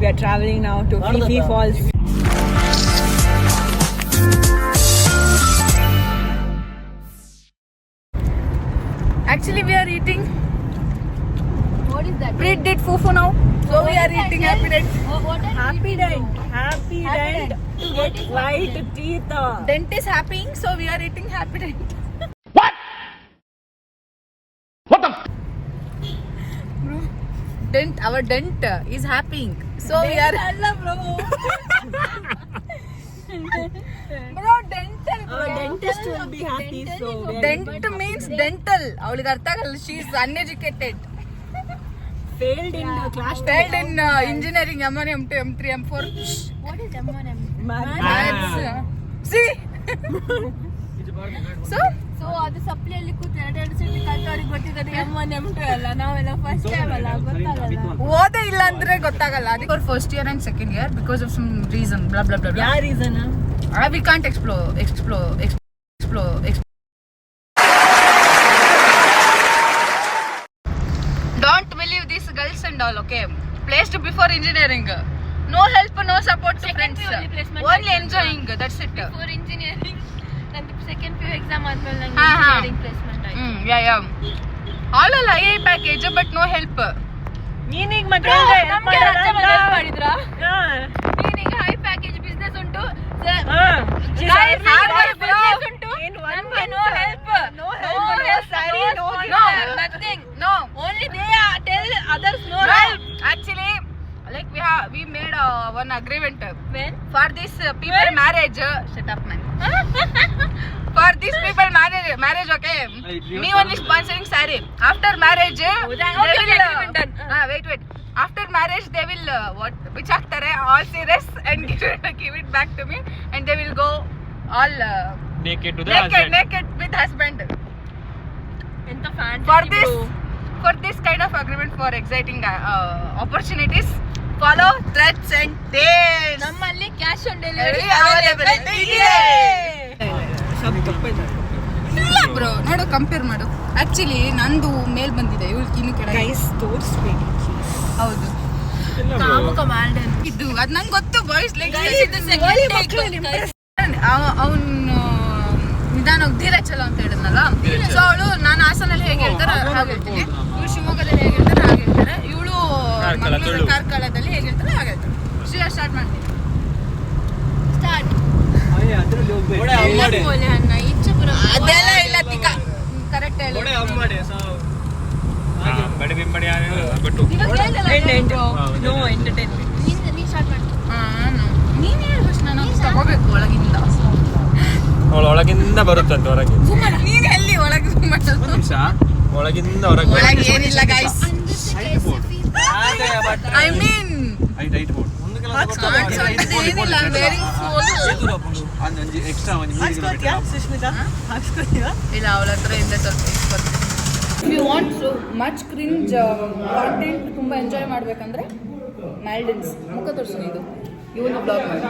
We are traveling now to Fifi Falls. Actually, we are eating. What is that? Pre-date fufu now. So we are eating happy dent. Happy dent. Happy dent. To get white teeth. Dent is happy, so we are eating happy dent. Bro, dent. Our dent is happy, so we are. bro. Bro, dental. Our dentist will be happy. So we are Dent means dental. ಅವಳಿಗೆ ಅರ್ಥ ಆಗಲ್ಲ. She is uneducated. failed in class. Failed in engineering M1, M2, M3, M4. What is M1M? Maths. See. So. So ಅದು ಸಪ್ಲಿಯಲ್ಲಿ ಕೂತು ಎರಡು seat ಕಲ್ತು ಅವ್ರಿಗೆ ಗೊತ್ತಿದೆ M1 M2 ಎಲ್ಲ ನಾವೆಲ್ಲ ಫಸ್ಟ್ ಟೈಮ್ ಅಲ್ಲ ಗೊತ್ತಾಗಲ್ಲ ಓದೇ ಇಲ್ಲ ಅಂದ್ರೆ ಗೊತ್ತಾಗಲ್ಲ ಅದಕ್ಕೆ ಅವ್ರು first year and second year because of some reason bla bla bla ಯಾವ reason we can't explore don't believe this girls and all okay placed before engineering no help no support to friends only enjoying that's it for engineering ನಂದು second PU exam ಆದ್ಮೇಲೆ ನಂಗೆ engineering placement ಆಯ್ತು yeah all I package but no help ನೀನೀಗ ಮತ್ತೆ ನಮಗೆ ರಜೆ ಮಾಡಿದ್ರಾ ನೀನೀಗ ಹೈ ಪ್ಯಾಕೇಜ್ ಬಿಸ್ನೆಸ್ ಉಂಟು ಉಂಟು ನಮಗೆ no help nothing no only they tell others no help actually like we made one agreement when for this people marriage shut up man for this people marriage okay me only sponsoring saree after marriage they will wait after marriage they will what which ಆಗ್ತಾರೆ all serious and give it back to me and they will go all naked to the husband naked with husband enta fantasy for this kind of agreement for exciting opportunities follow threads and dates ನಮ್ಮಲ್ಲಿ cash on delivery availability ಇದೆ ಇಲ್ಲ bro ನೋಡು compare ಮಾಡು actually ನಂದು ಮೇಲ್ ಬಂದಿದೆ ಇವಳಿಗೆ ಇನ್ನು ಕೆಳಗೆ ಗೈಸ್ ತೋರಿಸ್ಬೇಡಿ ಹೌದು ಕಾಮುಕ ಮಾಡ್ದನ್ ಇದು ಅದು ನಂಗೆ ಗೊತ್ತು ಬಾಯ್ಸ್ ಲೈಕ್ ಅವನು ನಿಧಾನವಾಗಿ ಧೀರಜ್ ಚಲೋ ಅಂತ ಹೇಳಿದ್ನಲ್ಲ ಸೊ ಅವಳು ನಾನು ಹಾಸನಲ್ಲಿ ಹೇಗೆ ಹೇಳ್ತಾರೆ ಹಾಗೆ ಹೇಳ್ತೀನಿ ಇವಳು ಶಿವಮೊಗ್ಗದಲ್ಲಿ ಹೇಗೆ ಹೇಳ್ತಾರೆ ಹಾಗೆ ಹೇಳ್ತಾರೆ ಇವಳು ಕಾರ್ಕಳದಲ್ಲಿ ಹೇಗೆ ಹೇಳ್ತಾರೆ ಹಾಗೆ ಹೇಳ್ತಾರೆ ಶ್ರೀಯಾ ಸ್ಟಾರ್ಟ್ ಮಾಡ್ತೀನಿ ಸ್ಟಾರ್ಟ್ ಅಮ್ಮಡೆ ಬೋಲೆ ಅಣ್ಣ ಇಚ್ಚಪುರ ಅದೆಲ್ಲ ಇಲ್ಲ ತಿಕ್ಕ ಕರೆಕ್ಟ್ ಹೇಳಿ ಅಮ್ಮಡೆ ಬಡಿ ಬಿಂಬಡಿ ಬಟ್ಟು ಇವಾಗ ಹೇಳಿಲ್ಲ ನೋ ಎಂಟರ್ಟೈನ್ಮೆಂಟ್ ನೀ ಸ್ಟಾರ್ಟ್ ಮಾಡಿ ನೀನು ಹೇಳ್ಬೇಕು ನಾನು ತಗೋಬೇಕು ಒಳಗಿಂದ ಅವಳು ಒಳಗಿಂದ ಬರುತ್ತಂತೆ ಹೊರಗೆ ನೀನು ಎಲ್ಲಿ ಒಳಗೆ ಒಳಗಿಂದ ಹೊರಗೆ ಒಳಗೆ ಏನಿಲ್ಲ ಗೈಸ್ ಐ ಮೀನ್ ಏನಿಲ್ಲ ವೇರಿಂಗ್ ಫುಲ್ ಸುಷ್ಮಿತಾ ಹಾಕ್ಸ್ಕೊತೀರಾ ಇಲ್ಲ ಅವಳ ಹತ್ರ ಇಂದ ಸ್ವಲ್ಪ expert if you want so much cringe content ತುಂಬ ಎಂಜಾಯ್ ಮಾಡಬೇಕಂದ್ರೆ ಮ್ಯಾಲ್ಡಿನ್ಸ್ ಮುಖ ತೋರಿಸಿ ಇದು ಇವನು ಬ್ಲಾಗ್ ಮಾಡಿ